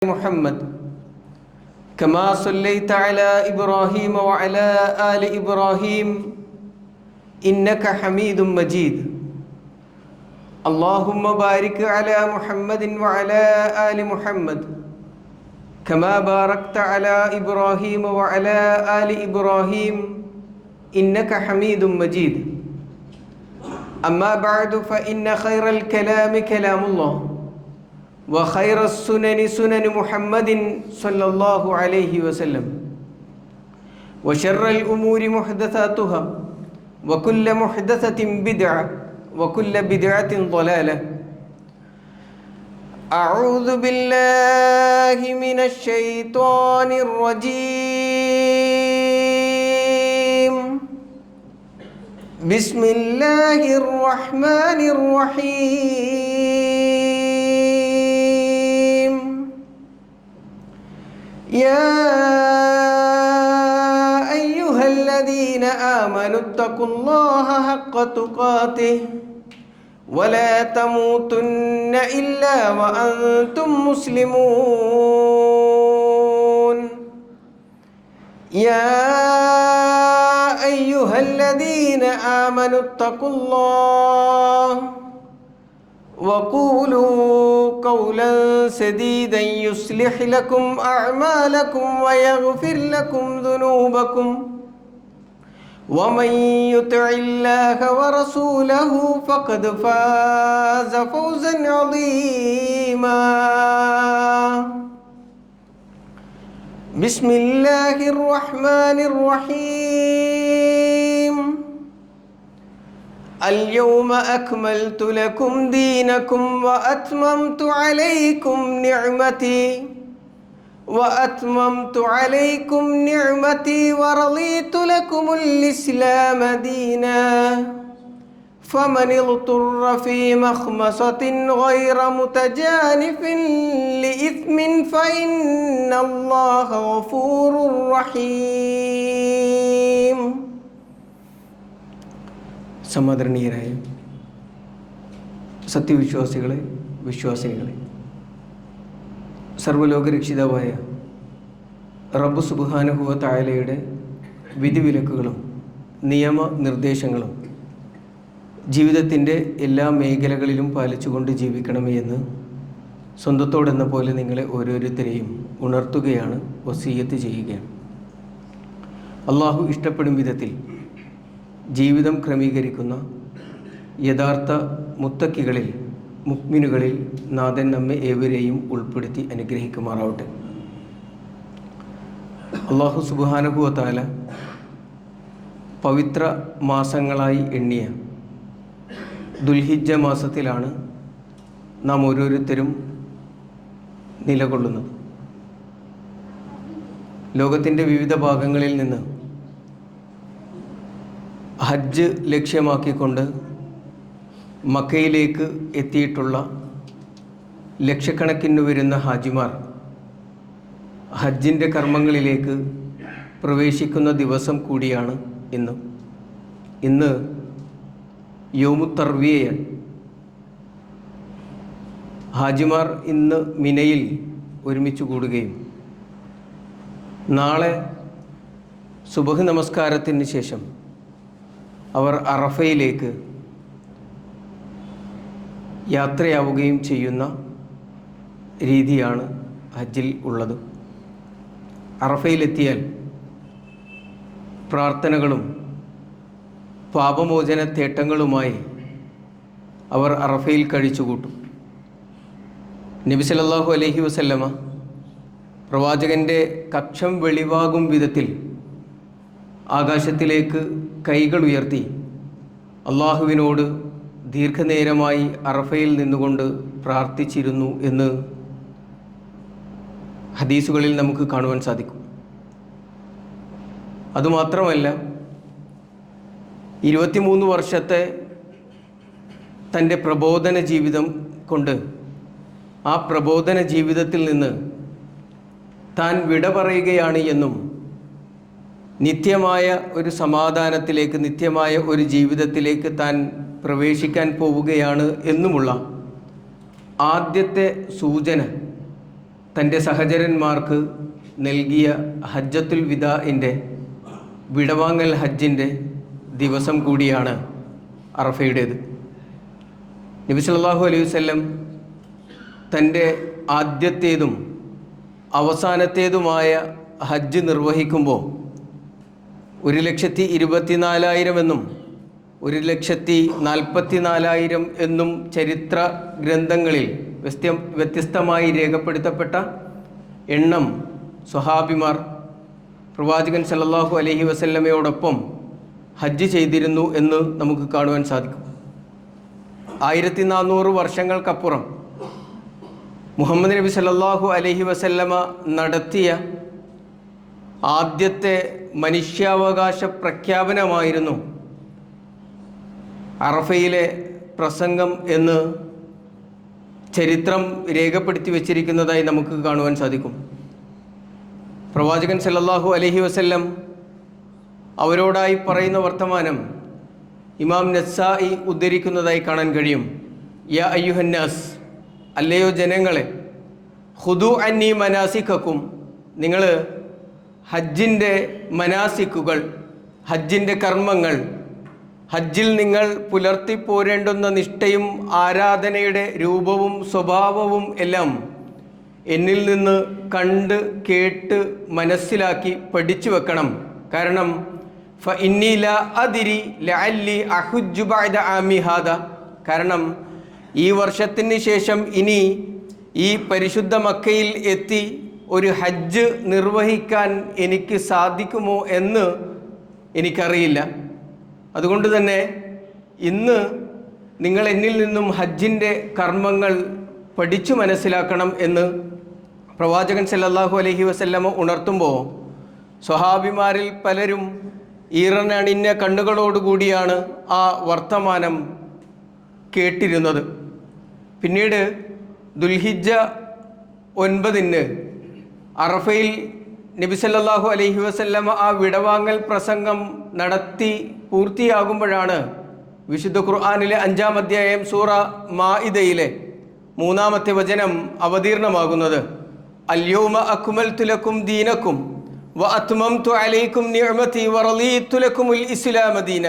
محمد كما صليت على إبراهيم وعلى آل إبراهيم إنك حميد مجيد اللهم بارك على محمد وعلى آل محمد كما باركت على إبراهيم وعلى آل إبراهيم إنك حميد مجيد أما بعد فإن خير الكلام كلام الله وخير السنن سنن محمد صلى الله عليه وسلم وشر الأمور محدثاتها وكل محدثة بدعة وكل بدعة ضلالة أعوذ بالله من الشيطان الرجيم بسم الله الرحمن الرحيم يا أيها الذين آمنوا اتقوا الله حق تقاته ولا تموتن إلا وأنتم مسلمون يا أيها الذين آمنوا اتقوا الله وقولوا قولا سديدا يصلح لكم أعمالكم ويغفر لكم ذنوبكم ومن يطع الله ورسوله فقد فاز فوزا عظيما بسم الله الرحمن الرحيم اليوم أكملت لكم دينكم وأتممت عليكم نعمتي ورضيت لكم الإسلام دينا فمن اضطر في مخمصة غير متجانف لإثم فإن الله غفور رحيم. സമാദരണീയരായ സത്യവിശ്വാസികളെ, വിശ്വാസിനികളെ, സർവ്വലോകരക്ഷിതാവായ റബ്ബ് സുബ്ഹാനഹു വ തആലയുടെ വിധിവിലക്കുകളും നിയമനിർദ്ദേശങ്ങളും ജീവിതത്തിൻ്റെ എല്ലാ മേഖലകളിലും പാലിച്ചുകൊണ്ട് ജീവിക്കണമേ എന്ന് സ്വന്തത്തോടെന്ന പോലെ നിങ്ങളെ ഓരോരുത്തരെയും ഉണർത്തുകയാണ്, വസിയ്യത്ത് ചെയ്യുകയാണ്. അള്ളാഹു ഇഷ്ടപ്പെടും വിധത്തിൽ ജീവിതം ക്രമീകരിക്കുന്ന യഥാർത്ഥ മുത്തക്കികളിൽ, മുഅ്മിനുകളിൽ നാഥൻ നമ്മെ ഏവരെയും ഉൾപ്പെടുത്തി അനുഗ്രഹിക്കുമാറാവട്ടെ. അള്ളാഹു സുബ്ഹാനഹു വ തആല പവിത്ര മാസങ്ങളായി എണ്ണിയ ദുൽഹിജ്ജ മാസത്തിലാണ് നാം ഓരോരുത്തരും നിലകൊള്ളുന്നത്. ലോകത്തിൻ്റെ വിവിധ ഭാഗങ്ങളിൽ നിന്ന് ഹജ്ജ് ലക്ഷ്യമാക്കിക്കൊണ്ട് മക്കയിലേക്ക് എത്തിയിട്ടുള്ള ലക്ഷക്കണക്കിന് വരുന്ന ഹാജിമാർ ഹജ്ജിൻ്റെ കർമ്മങ്ങളിലേക്ക് പ്രവേശിക്കുന്ന ദിവസം കൂടിയാണ് ഇന്ന് യൗമുത് തർവിയയാണ്. ഹാജിമാർ ഇന്ന് മിനയിൽ ഒരുമിച്ച് കൂടുകയും നാളെ സുബഹ് നമസ്കാരത്തിന് ശേഷം അവർ അറഫയിലേക്ക് യാത്രയാവുകയും ചെയ്യുന്ന രീതിയാണ് ഹജ്ജിൽ ഉള്ളത്. അറഫയിലെത്തിയാൽ പ്രാർത്ഥനകളും പാപമോചന തേട്ടങ്ങളുമായി അവർ അറഫയിൽ കഴിച്ചുകൂട്ടും. നബി സല്ലല്ലാഹു അലൈഹി വസല്ലമ പ്രവാചകൻ്റെ കക്ഷം വെളിവാകും വിധത്തിൽ ആകാശത്തിലേക്ക് കൈകൾ ഉയർത്തി അള്ളാഹുവിനോട് ദീർഘനേരമായി അറഫയിൽ നിന്നുകൊണ്ട് പ്രാർത്ഥിച്ചിരുന്നു എന്ന് ഹദീസുകളിൽ നമുക്ക് കാണുവാൻ സാധിക്കും. അതുമാത്രമല്ല, 23 വർഷത്തെ തൻ്റെ പ്രബോധന ജീവിതം കൊണ്ട് ആ പ്രബോധന ജീവിതത്തിൽ നിന്ന് താൻ വിട പറയുകയാണ് എന്നും നിത്യമായ ഒരു സമാധാനത്തിലേക്ക്, നിത്യമായ ഒരു ജീവിതത്തിലേക്ക് താൻ പ്രവേശിക്കാൻ പോവുകയാണ് എന്നുമുള്ള ആദ്യത്തെ സൂചന തൻ്റെ സഹചരന്മാർക്ക് നൽകിയ ഹജ്ജത്തുൽ വിദാഇൻ്റെ വിടവാങ്ങൽ ഹജ്ജിൻ്റെ ദിവസം കൂടിയാണ് അറഫയുടേത്. നബി സല്ലല്ലാഹു അലൈഹി വസല്ലം തൻ്റെ ആദ്യത്തേതും അവസാനത്തേതുമായ ഹജ്ജ് നിർവഹിക്കുമ്പോൾ 1,24,000 എന്നും 1,44,000 എന്നും ചരിത്ര ഗ്രന്ഥങ്ങളിൽ വ്യത്യസ്തമായി രേഖപ്പെടുത്തപ്പെട്ട എണ്ണം സ്വഹാബിമാർ പ്രവാചകൻ സല്ലല്ലാഹു അലൈഹി വസല്ലമയോടൊപ്പം ഹജ്ജ് ചെയ്തിരുന്നു എന്ന് നമുക്ക് കാണുവാൻ സാധിക്കും. 1400 വർഷങ്ങൾക്കപ്പുറം മുഹമ്മദ് നബി സല്ലല്ലാഹു അലൈഹി വസല്ലമ നടത്തിയ ആദ്യത്തെ മനുഷ്യാവകാശ പ്രഖ്യാപനമായിരുന്നു അറഫയിലെ പ്രസംഗം എന്ന് ചരിത്രം രേഖപ്പെടുത്തി വച്ചിരിക്കുന്നതായി നമുക്ക് കാണുവാൻ സാധിക്കും. പ്രവാചകൻ സല്ലല്ലാഹു അലൈഹി വസല്ലം അവരോടായി പറയുന്ന വർത്തമാനം ഇമാം നസായി ഉദ്ധരിക്കുന്നതായി കാണാൻ കഴിയും. യാ അയ്യുഹന്നാസ്, അല്ലയോ ജനങ്ങളെ, ഖുദു അന്നി മനാസിക്കക്കും, നിങ്ങൾ ഹജ്ജിൻ്റെ മനാസിക്കുകൾ, ഹജ്ജിൻ്റെ കർമ്മങ്ങൾ, ഹജ്ജിൽ നിങ്ങൾ പുലർത്തിപ്പോരേണ്ടുന്ന നിഷ്ഠയും ആരാധനയുടെ രൂപവും സ്വഭാവവും എല്ലാം എന്നിൽ നിന്ന് കണ്ട് കേട്ട് മനസ്സിലാക്കി പഠിച്ചു വെക്കണം. കാരണം ഫഇന്നി ലാ അദ്രി ലഅല്ലി അഹുജ്ജു ബഅദ ആമി ഹാദാ, കാരണം ഈ വർഷത്തിന് ശേഷം ഇനി ഈ പരിശുദ്ധ മക്കയിൽ എത്തി ഒരു ഹജ്ജ് നിർവഹിക്കാൻ എനിക്ക് സാധിക്കുമോ എന്ന് എനിക്കറിയില്ല. അതുകൊണ്ട് തന്നെ ഇന്ന് നിങ്ങൾ എന്നിൽ നിന്നും ഹജ്ജിൻ്റെ കർമ്മങ്ങൾ പഠിച്ചു മനസ്സിലാക്കണം എന്ന് പ്രവാചകൻ സല്ലല്ലാഹു അലൈഹി വസല്ലമ ഉണർത്തുമ്പോൾ സ്വഹാബിമാരിൽ പലരും ഈറനണിഞ്ഞ കണ്ണുകളോടുകൂടിയാണ് ആ വർത്തമാനം കേട്ടിരുന്നത്. പിന്നീട് ദുൽഹിജ്ജ 9 അറഫയിൽ നബി സല്ലല്ലാഹു അലൈഹി വസല്ലമ ആ വിടവാങ്ങൽ പ്രസംഗം നടത്തി പൂർത്തിയാകുമ്പോഴാണ് വിശുദ്ധ ഖുർആനിലെ 5-ാം അധ്യായം സൂറ മാഇദയിലെ 3-ാമത്തെ വചനം അവതീർണമാകുന്നത്. അൽയൗമ അക്മൽതു ലക്കും ദീനക്കും വ അത്മംതു അലൈക്കും നിഅമതി വറളീതു ലക്കുമുൽ ഇസ്ലാമ ദീന.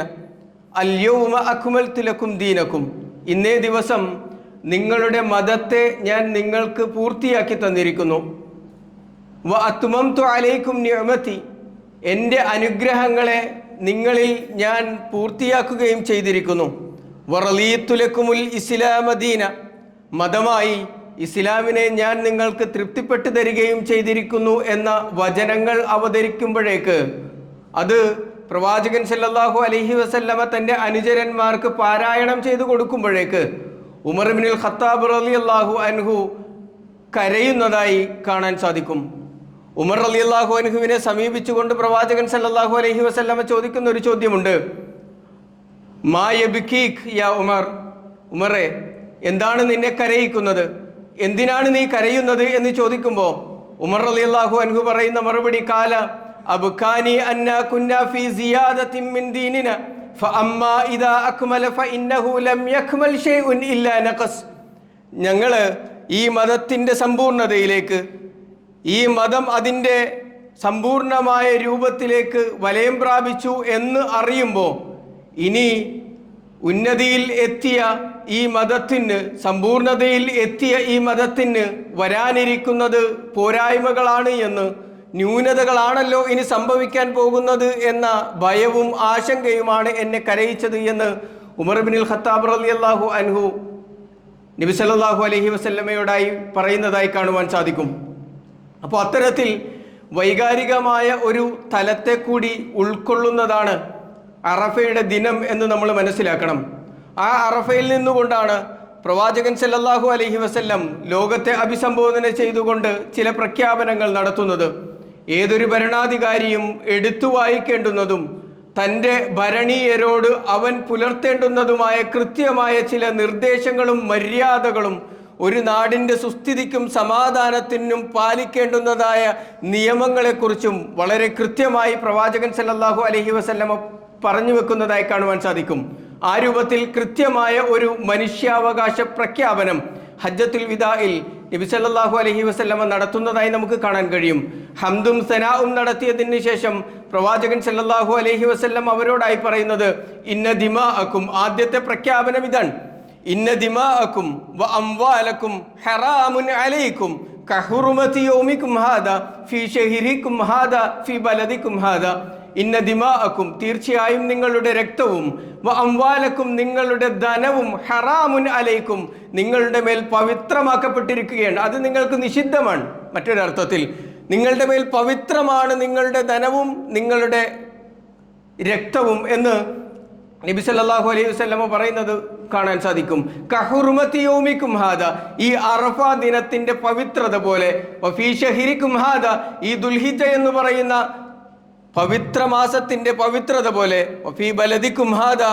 അൽയൗമ അക്മൽതു ലക്കും ദീനക്കും, ഇന്നേ ദിവസം നിങ്ങളുടെ മതത്തെ ഞാൻ നിങ്ങൾക്ക് പൂർത്തിയാക്കി തന്നിരിക്കുന്നു. വ അത്മംതു അലൈക്കും നിഅമതി, എൻ്റെ അനുഗ്രഹങ്ങളെ നിങ്ങളിൽ ഞാൻ പൂർത്തിയാക്കുകയും ചെയ്തിരിക്കുന്നു. വറളീതു ലക്കുമുൽ ഇസ്ലാമ ദീന, മതമായി ഇസ്ലാമിനെ ഞാൻ നിങ്ങൾക്ക് തൃപ്തിപ്പെട്ടു തരികയും ചെയ്തിരിക്കുന്നു എന്ന വചനങ്ങൾ അവതരിക്കുമ്പോഴേക്ക് അത് പ്രവാചകൻ സല്ലല്ലാഹു അലൈഹി വസല്ലമ തൻ്റെ അനുചരന്മാർക്ക് പാരായണം ചെയ്തു കൊടുക്കുമ്പോഴേക്ക് ഉമർ ഇബ്നുൽ ഖത്താബ് റളിയല്ലാഹു അൻഹു കരയുന്നതായി കാണാൻ സാധിക്കും. ഉമർ റളിയല്ലാഹു അൻഹുവിനെ സമീപിച്ചുകൊണ്ട് പ്രവാചകൻ സല്ലല്ലാഹു അലൈഹി വസല്ലമ ചോദിക്കുന്ന ഒരു ചോദ്യമുണ്ട്. മാ യബ്കീക് യാ ഉമർ, ഉമറെ, എന്താണ് നിന്നെ കരയിക്കുന്നത്, എന്തിനാണ് നീ കരയുന്നത് എന്ന് ചോദിക്കുമ്പോൾ ഉമർ റളിയല്ലാഹു അൻഹു പറയുന്ന മറുപടി, കാല അബ്കാനി അന്നാ കുന്നാ ഫീ സിയാദത്തിൻ മിൻ ദീനിന ഫഅമ്മാ ഇദാ അക്മല ഫഇന്നഹു ലം യക്മൽ ഷൈഉൻ ഇല്ലാ നഖസ്. ഞങ്ങൾ ഈ മതത്തിൻ്റെ സമ്പൂർണ്ണതയിലേക്ക്, ഈ മതം അതിൻ്റെ സമ്പൂർണമായ രൂപത്തിലേക്ക് വലയം പ്രാപിച്ചു എന്ന് അറിയുമ്പോൾ ഇനി ഉന്നതിയിൽ എത്തിയ ഈ മതത്തിന്, സമ്പൂർണതയിൽ എത്തിയ ഈ മതത്തിന് വരാനിരിക്കുന്നത് പോരായ്മകളാണ് എന്ന്, ന്യൂനതകളാണല്ലോ ഇനി സംഭവിക്കാൻ പോകുന്നത് എന്ന ഭയവും ആശങ്കയുമാണ് എന്നെ കരയിച്ചത് എന്ന് ഉമർ ഇബ്നുൽ ഖത്താബ് റളിയല്ലാഹു അൻഹു നബി സല്ലല്ലാഹു അലൈഹി വസല്ലമയോടായി പറയുന്നതായി കാണുവാൻ സാധിക്കും. അപ്പോൾ അത്തരത്തിൽ വൈകാരികമായ ഒരു തലത്തെ കൂടി ഉൾക്കൊള്ളുന്നതാണ് അറഫയുടെ ദിനം എന്ന് നമ്മൾ മനസ്സിലാക്കണം. ആ അറഫയിൽ നിന്നുകൊണ്ടാണ് പ്രവാചകൻ സല്ലല്ലാഹു അലൈഹി വസല്ലം ലോകത്തെ അഭിസംബോധന ചെയ്തുകൊണ്ട് ചില പ്രഖ്യാപനങ്ങൾ നടത്തുന്നത്. ഏതൊരു ഭരണാധികാരിയും എടുത്തു വായിക്കേണ്ടുന്നതും തൻ്റെ ഭരണീയരോട് അവൻ പുലർത്തേണ്ടുന്നതുമായ കൃത്യമായ ചില നിർദ്ദേശങ്ങളും മര്യാദകളും, ഒരു നാടിൻ്റെ സുസ്ഥിതിക്കും സമാധാനത്തിനും പാലിക്കേണ്ടുന്നതായ നിയമങ്ങളെക്കുറിച്ചും വളരെ കൃത്യമായി പ്രവാചകൻ സല്ലല്ലാഹു അലൈഹി വസല്ലമ പറഞ്ഞു വെക്കുന്നതായി കാണുവാൻ സാധിക്കും. ആ രൂപത്തിൽ കൃത്യമായ ഒരു മനുഷ്യാവകാശ പ്രഖ്യാപനം ഹജ്ജത്തുൽ വിദാഇൽ നബി സല്ലല്ലാഹു അലൈഹി വസല്ലമ നടത്തുന്നതായി നമുക്ക് കാണാൻ കഴിയും. ഹംദും സനാഉം നടത്തിയതിന് ശേഷം പ്രവാചകൻ സല്ലല്ലാഹു അലൈഹി വസല്ലം അവരോടായി പറയുന്നത് ഇന്ന ദിമാഅക്കും, ആദ്യത്തെ പ്രഖ്യാപനം ഇതാണ്, ഇന്ന ദിമാഅക്കും വ അംവാലക്കും ഹറാമുൻ അലൈക്കും കഹുറുമതി യൗമിക്കും ഹാദാ ഫീ ശഹരിക്കും ഹാദാ ഫീ ബലദിക്കും ഹാദാ. ഇന്ന ദിമാഅക്കും, തീർച്ചയായും നിങ്ങളുടെ രക്തവും, വ അംവാലക്കും, നിങ്ങളുടെ ധനവും, ഹറാമുൻ അലൈക്കും, നിങ്ങളുടെ മേൽ പവിത്രമാക്കപ്പെട്ടിരിക്കുകയാണ്, അത് നിങ്ങൾക്ക് നിഷിദ്ധമാണ്. മറ്റൊരർത്ഥത്തിൽ നിങ്ങളുടെ മേൽ പവിത്രമാണ് നിങ്ങളുടെ ധനവും നിങ്ങളുടെ രക്തവും എന്ന് നബി സല്ലല്ലാഹു അലൈഹി വസല്ലമ പറയുന്നത് കാണാൻ സാധിക്കും. കഹുർമതി യൗമിക്കും ഹാദ, ഈ അറഫ ദിനത്തിന്റെ പവിത്രത പോലെ, വഫീ ശഹരിക്കും ഹാദ, ഈ ദുൽഹിജ്ജ എന്ന് പറയുന്ന പവിത്ര മാസത്തിന്റെ പവിത്രത പോലെ, വഫീ ബലദിക്കും ഹാദ,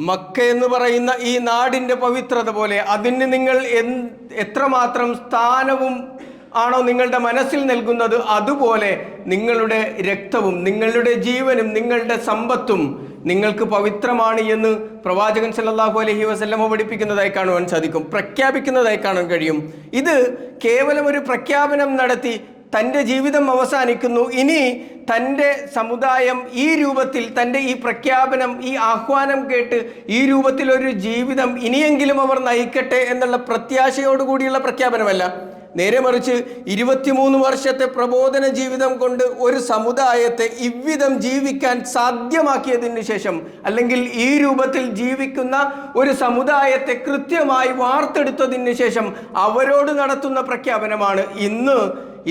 മക്ക എന്ന് പറയുന്ന ഈ നാടിന്റെ പവിത്രത പോലെ, അതിന് നിങ്ങൾ എത്രമാത്രം സ്ഥാനവും ആണോ നിങ്ങളുടെ മനസ്സിൽ നൽകുന്നത്, അതുപോലെ നിങ്ങളുടെ രക്തവും നിങ്ങളുടെ ജീവനും നിങ്ങളുടെ സമ്പത്തും നിങ്ങൾക്ക് പവിത്രമാണ് എന്ന് പ്രവാചകൻ സല്ലല്ലാഹു അലൈഹി വസല്ലമ പഠിപ്പിക്കുന്നതായി കാണുവാൻ സാധിക്കും, പ്രഖ്യാപിക്കുന്നതായി കാണാൻ കഴിയും. ഇത് കേവലം ഒരു പ്രഖ്യാപനം നടത്തി തൻ്റെ ജീവിതം അവസാനിക്കുന്നു, ഇനി തൻ്റെ സമുദായം ഈ രൂപത്തിൽ തൻ്റെ ഈ പ്രഖ്യാപനം, ഈ ആഹ്വാനം കേട്ട് ഈ രൂപത്തിലൊരു ജീവിതം ഇനിയെങ്കിലും അവർ നയിക്കട്ടെ എന്നുള്ള പ്രത്യാശയോടുകൂടിയുള്ള പ്രഖ്യാപനമല്ല. നേരെ മറിച്ച് 23 വർഷത്തെ പ്രബോധന ജീവിതം കൊണ്ട് ഒരു സമുദായത്തെ ഇவ்விധം ജീവിക്കാൻ സാധ്യമാക്കിയതിന് ശേഷം, അല്ലെങ്കിൽ ഈ രൂപത്തിൽ ജീവിക്കുന്ന ഒരു സമുദായത്തെ കൃത്യമായി വാർത്തെടുത്തതിന് ശേഷം അവരോട് നടത്തുന്ന പ്രഖ്യാപനമാണ് ഇന്ന്.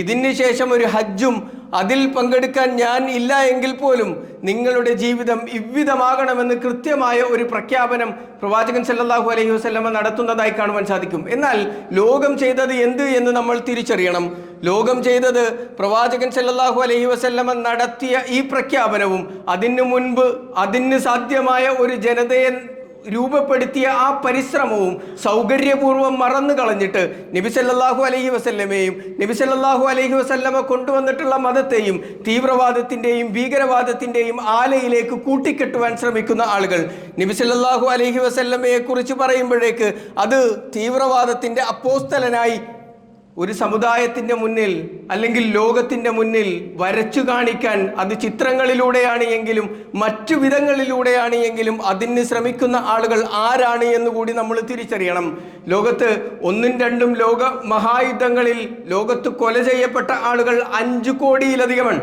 ഇതിന് ശേഷം ഒരു ഹജ്ജും അതിൽ പങ്കെടുക്കാൻ ഞാൻ ഇല്ല എങ്കിൽ പോലും നിങ്ങളുടെ ജീവിതം ഇவ்விധമാകണമെന്ന് കൃത്യമായ ഒരു പ്രഖ്യാപനം പ്രവാചകൻ സല്ലല്ലാഹു അലൈഹി വസല്ലമ നടത്തുന്നതായി കാണുവാൻ സാധിക്കും. എന്നാൽ ലോകം ചെയ്തത് എന്ത് എന്ന് നമ്മൾ തിരിച്ചറിയണം. ലോകം ചെയ്തത് പ്രവാചകൻ സല്ലല്ലാഹു അലൈഹി വസല്ലമ നടത്തിയ ഈ പ്രഖ്യാപനവും അതിനു മുൻപ് അതിന് സാധ്യമായ ഒരു ജനതയെ രൂപപ്പെടുത്തിയ ആ പരിശ്രമവും സൗകര്യപൂർവ്വം മറന്നു കളഞ്ഞിട്ട് നബി സല്ലല്ലാഹു അലൈഹി വസല്ലമയെയും നബി സല്ലല്ലാഹു അലൈഹി വസല്ലമ കൊണ്ടുവന്നിട്ടുള്ള മതത്തെയും തീവ്രവാദത്തിൻ്റെയും ഭീകരവാദത്തിൻ്റെയും ആലയിലേക്ക് കൂട്ടിക്കെട്ടുവാൻ ശ്രമിക്കുന്ന ആളുകൾ നബി സല്ലല്ലാഹു അലൈഹി വസല്ലമയെ കുറിച്ച് പറയുമ്പോഴേക്ക് അത് തീവ്രവാദത്തിൻ്റെ അപ്പോസ്തലനായി ഒരു സമുദായത്തിൻ്റെ മുന്നിൽ അല്ലെങ്കിൽ ലോകത്തിൻ്റെ മുന്നിൽ വരച്ചു കാണിക്കാൻ, അത് ചിത്രങ്ങളിലൂടെയാണ് എങ്കിലും മറ്റു വിധങ്ങളിലൂടെയാണ് എങ്കിലും അതിന് ശ്രമിക്കുന്ന ആളുകൾ ആരാണ് എന്ന് കൂടി നമ്മൾ തിരിച്ചറിയണം. ലോകത്ത് 1ഉം 2ഉം ലോക മഹായുദ്ധങ്ങളിൽ ലോകത്ത് കൊല ചെയ്യപ്പെട്ട ആളുകൾ 5 കോടിയിലധികമാണ്.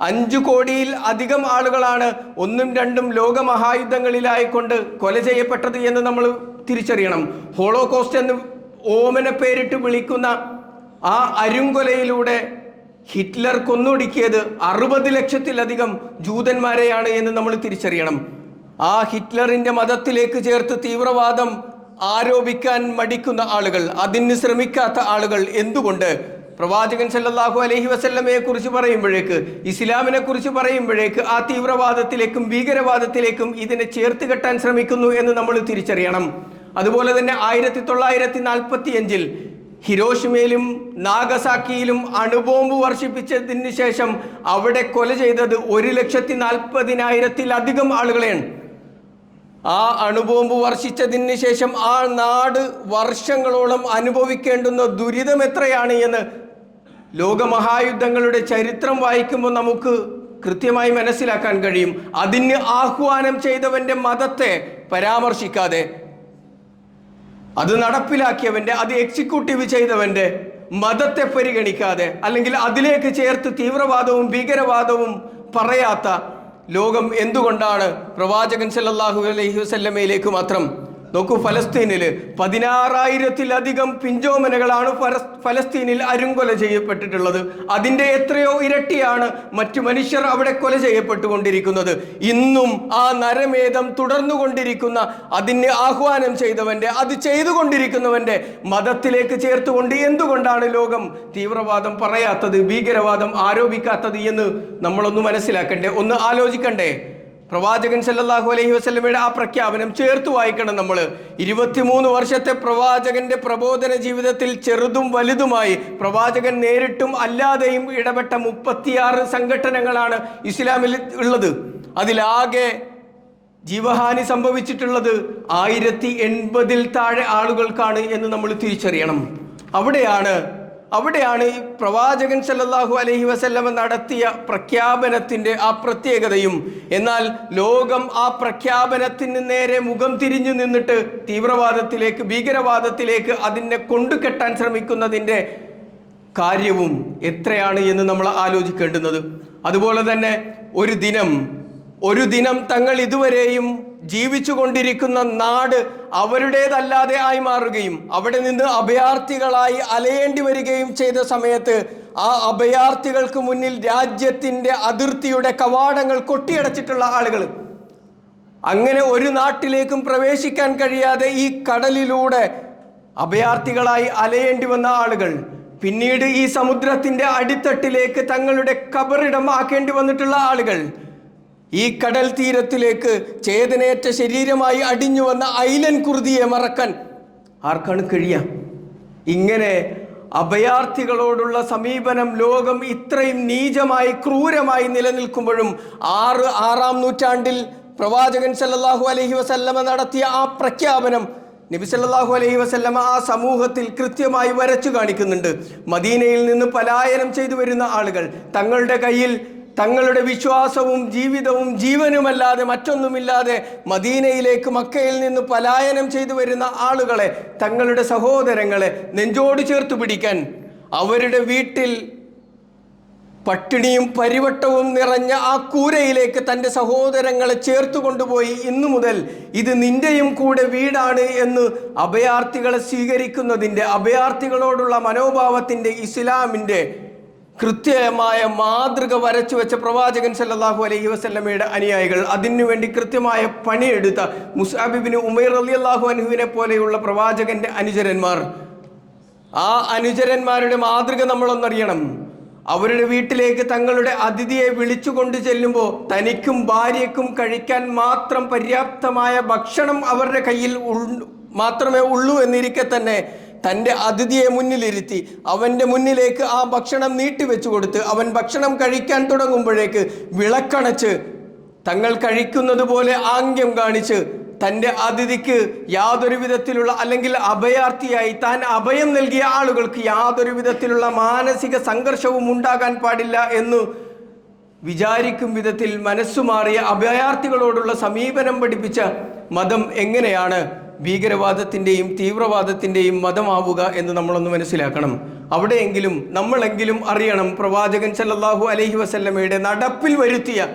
5 കോടിയിൽ അധികം ആളുകളാണ് 1ഉം 2ഉം ലോക മഹായുദ്ധങ്ങളിലായിക്കൊണ്ട് കൊല ചെയ്യപ്പെട്ടത് എന്ന് നമ്മൾ തിരിച്ചറിയണം. ഹോളോകോസ്റ്റ് എന്ന് ഓമന പേരിട്ട് വിളിക്കുന്ന ആ അരുങ്കൊലയിലൂടെ ഹിറ്റ്ലർ കൊന്നൊടുക്കിയത് 60 ലക്ഷത്തിലധികം ജൂതന്മാരെയാണ് എന്ന് നമ്മൾ തിരിച്ചറിയണം. ആ ഹിറ്റ്ലറിൻ്റെ മതത്തിലേക്ക് ചേർത്ത് തീവ്രവാദം ആരോപിക്കാൻ മടിക്കുന്ന ആളുകൾ, അതിന് ശ്രമിക്കാത്ത ആളുകൾ എന്തുകൊണ്ട് പ്രവാചകൻ സല്ലല്ലാഹു അലൈഹി വസല്ലമയെ കുറിച്ച് പറയുമ്പോഴേക്ക്, ഇസ്ലാമിനെ കുറിച്ച് പറയുമ്പോഴേക്ക് ആ തീവ്രവാദത്തിലേക്കും ഭീകരവാദത്തിലേക്കും ഇതിനെ ചേർത്ത് കെട്ടാൻ ശ്രമിക്കുന്നു എന്ന് നമ്മൾ തിരിച്ചറിയണം. അതുപോലെ തന്നെ 1945 ഹിരോഷിമയിലും നാഗസാക്കിയിലും അണുബോംബ് വർഷിപ്പിച്ചതിന് ശേഷം അവിടെ കൊല ചെയ്തത് 1,40,000-ത്തിലധികം ആളുകളെയാണ്. ആ അണുബോംബ് വർഷിച്ചതിന് ശേഷം ആ നാട് വർഷങ്ങളോളം അനുഭവിക്കേണ്ടുന്ന ദുരിതം എത്രയാണ് എന്ന് ലോകമഹായുദ്ധങ്ങളുടെ ചരിത്രം വായിക്കുമ്പോൾ നമുക്ക് കൃത്യമായി മനസ്സിലാക്കാൻ കഴിയും. അതിന് ആഹ്വാനം ചെയ്തവൻ്റെ മതത്തെ പരാമർശിക്കാതെ, അത് നടപ്പിലാക്കിയവൻ്റെ, അത് എക്സിക്യൂട്ടീവ് ചെയ്തവൻ്റെ മതത്തെ പരിഗണിക്കാതെ, അല്ലെങ്കിൽ അതിലേക്ക് ചേർത്ത് തീവ്രവാദവും ഭീകരവാദവും പറയാത്ത ലോകം എന്തുകൊണ്ടാണ് പ്രവാചകൻ സല്ലല്ലാഹു അലൈഹി വസല്ലമയിലേക്ക് മാത്രം? നോക്കൂ, ഫലസ്തീനിൽ 16,000-ത്തിലധികം പിഞ്ചോമനകളാണ് ഫലസ്തീനിൽ അരുങ്കൊല ചെയ്യപ്പെട്ടിട്ടുള്ളത്. അതിൻ്റെ എത്രയോ ഇരട്ടിയാണ് മറ്റു മനുഷ്യർ അവിടെ കൊല ചെയ്യപ്പെട്ടുകൊണ്ടിരിക്കുന്നത്. ഇന്നും ആ നരമേധം തുടർന്നുകൊണ്ടിരിക്കുന്ന, അതിന് ആഹ്വാനം ചെയ്തവൻ്റെ, അത് ചെയ്തുകൊണ്ടിരിക്കുന്നവൻ്റെ മതത്തിലേക്ക് ചേർത്തുകൊണ്ട് എന്തുകൊണ്ടാണ് ലോകം തീവ്രവാദം പറയാത്തത്, ഭീകരവാദം ആരോപിക്കാത്തത് എന്ന് നമ്മളൊന്ന് മനസ്സിലാക്കണ്ടേ, ഒന്ന് ആലോചിക്കണ്ടേ? പ്രവാചകൻ സല്ലല്ലാഹു അലൈഹി വസല്ലമയുടെ ആ പ്രഖ്യാപനം ചേർത്ത് വായിക്കണം നമ്മൾ. 23 വർഷത്തെ പ്രവാചകന്റെ പ്രബോധന ജീവിതത്തിൽ ചെറുതും വലുതുമായി പ്രവാചകൻ നേരിട്ടും അല്ലാതെയും ഇടപെട്ട 36 സംഘടനകളാണ് ഇസ്ലാമിൽ ഉള്ളത്. അതിലാകെ ജീവഹാനി സംഭവിച്ചിട്ടുള്ളത് 1080-ൽ താഴെ ആളുകൾക്കാണ് എന്ന് നമ്മൾ തിരിച്ചറിയണം. അവിടെയാണ് ഈ പ്രവാചകൻ സല്ലല്ലാഹു അലൈഹി വസല്ലമ നടത്തിയ പ്രഖ്യാപനത്തിൻ്റെ ആ പ്രത്യേകതയും. എന്നാൽ ലോകം ആ പ്രഖ്യാപനത്തിന് നേരെ മുഖം തിരിഞ്ഞു നിന്നിട്ട് തീവ്രവാദത്തിലേക്ക്, ഭീകരവാദത്തിലേക്ക് അതിനെ കൊണ്ടുകെട്ടാൻ ശ്രമിക്കുന്നതിൻ്റെ കാര്യവും എത്രയാണ് എന്ന് നമ്മൾ ആലോചിക്കേണ്ടുന്നത്. അതുപോലെ തന്നെ ഒരു ദിനം തങ്ങൾ ഇതുവരെയും ജീവിച്ചു കൊണ്ടിരിക്കുന്ന നാട് അവരുടേതല്ലാതെ ആയി മാറുകയും അവിടെ നിന്ന് അഭയാർത്ഥികളായി അലയേണ്ടി വരികയും ചെയ്ത സമയത്ത് ആ അഭയാർത്ഥികൾക്ക് മുന്നിൽ രാജ്യത്തിൻ്റെ അതിർത്തിയുടെ കവാടങ്ങൾ കൊട്ടിയടച്ചിട്ടുള്ള ആളുകൾ, അങ്ങനെ ഒരു നാട്ടിലേക്കും പ്രവേശിക്കാൻ കഴിയാതെ ഈ കടലിലൂടെ അഭയാർത്ഥികളായി അലയേണ്ടി വന്ന ആളുകൾ, പിന്നീട് ഈ സമുദ്രത്തിൻ്റെ അടിത്തട്ടിലേക്ക് തങ്ങളുടെ കബറിടം ആക്കേണ്ടി വന്നിട്ടുള്ള ആളുകൾ, ഈ കടൽ തീരത്തിലേക്ക് ചേതനയേറ്റ ശരീരമായി അടിഞ്ഞു വന്ന ഐലൻ കുർദിയെ മറക്കാൻ ആർക്കാണ് കഴിയുക? ഇങ്ങനെ അഭയാർത്ഥികളോടുള്ള സമീപനം ലോകം ഇത്രയും നീചമായി, ക്രൂരമായി നിലനിൽക്കുമ്പോഴും ആറാം നൂറ്റാണ്ടിൽ പ്രവാചകൻ സല്ലല്ലാഹു അലൈഹി വസല്ലമ നടത്തിയ ആ പ്രഖ്യാപനം നബി സല്ലല്ലാഹു അലൈഹി വസല്ലമ ആ സമൂഹത്തിൽ കൃത്യമായി വരച്ചു കാണിക്കുന്നുണ്ട്. മദീനയിൽ നിന്ന് പലായനം ചെയ്തു വരുന്ന ആളുകൾ, തങ്ങളുടെ കയ്യിൽ തങ്ങളുടെ വിശ്വാസവും ജീവിതവും ജീവനുമല്ലാതെ മറ്റൊന്നുമില്ലാതെ മദീനയിലേക്ക്, മക്കയിൽ നിന്ന് പലായനം ചെയ്തു വരുന്ന ആളുകളെ, തങ്ങളുടെ സഹോദരങ്ങളെ നെഞ്ചോട് ചേർത്ത് പിടിക്കാൻ, അവരുടെ വീട്ടിൽ പട്ടിണിയും പരിവട്ടവും നിറഞ്ഞ ആ കൂരയിലേക്ക് തൻ്റെ സഹോദരങ്ങളെ ചേർത്ത് കൊണ്ടുപോയി ഇന്നു മുതൽ ഇത് നിന്റെയും കൂടെ വീടാണ് എന്ന് അഭയാർത്ഥികളെ സ്വീകരിക്കുന്നതിൻ്റെ, അഭയാർത്ഥികളോടുള്ള മനോഭാവത്തിൻ്റെ, ഇസ്ലാമിൻ്റെ കൃത്യമായ മാതൃക വരച്ചു വെച്ച പ്രവാചകൻ സല്ലല്ലാഹു അലൈഹി വസല്ലമയുടെ അനുയായികൾ, അതിനുവേണ്ടി കൃത്യമായ പണിയെടുത്ത മുസ്അബ് ഇബ്നു ഉമൈർ റളിയല്ലാഹു അൻഹുവിനെ പോലെയുള്ള പ്രവാചകന്റെ അനുചരന്മാർ, ആ അനുചരന്മാരുടെ മാതൃക നമ്മളൊന്നറിയണം. അവരുടെ വീട്ടിലേക്ക് തങ്ങളുടെ അതിഥിയെ വിളിച്ചുകൊണ്ട് ചെല്ലുമ്പോൾ തനിക്കും ഭാര്യയ്ക്കും കഴിക്കാൻ മാത്രം പര്യാപ്തമായ ഭക്ഷണം അവരുടെ കയ്യിൽ മാത്രമേ ഉള്ളൂ എന്നിരിക്കെ തന്നെ തൻ്റെ അതിഥിയെ മുന്നിലിരുത്തി അവൻ്റെ മുന്നിലേക്ക് ആ ഭക്ഷണം നീട്ടിവെച്ചു കൊടുത്ത് അവൻ ഭക്ഷണം കഴിക്കാൻ തുടങ്ങുമ്പോഴേക്ക് വിളക്കണച്ച് തങ്ങൾ കഴിക്കുന്നത് പോലെ ആംഗ്യം കാണിച്ച് തൻ്റെ അതിഥിക്ക് യാതൊരു വിധത്തിലുള്ള, അല്ലെങ്കിൽ അഭയാർത്ഥിയായി താൻ അഭയം നൽകിയ ആളുകൾക്ക് യാതൊരു വിധത്തിലുള്ള മാനസിക സംഘർഷവും ഉണ്ടാകാൻ പാടില്ല എന്ന് വിചാരിക്കും വിധത്തിൽ മനസ്സുമാറിയ അഭയാർത്ഥികളോടുള്ള സമീപനം പഠിപ്പിച്ച മതം എങ്ങനെയാണ് ഭീകരവാദത്തിൻ്റെയും തീവ്രവാദത്തിൻ്റെയും മതമാവുക എന്ന് നമ്മളൊന്ന് മനസ്സിലാക്കണം. അവിടെയെങ്കിലും നമ്മളെങ്കിലും അറിയണം പ്രവാചകൻ സല്ലല്ലാഹു അലൈഹി വസല്ലമയുടെ നടപ്പിൽ വരുത്തിയ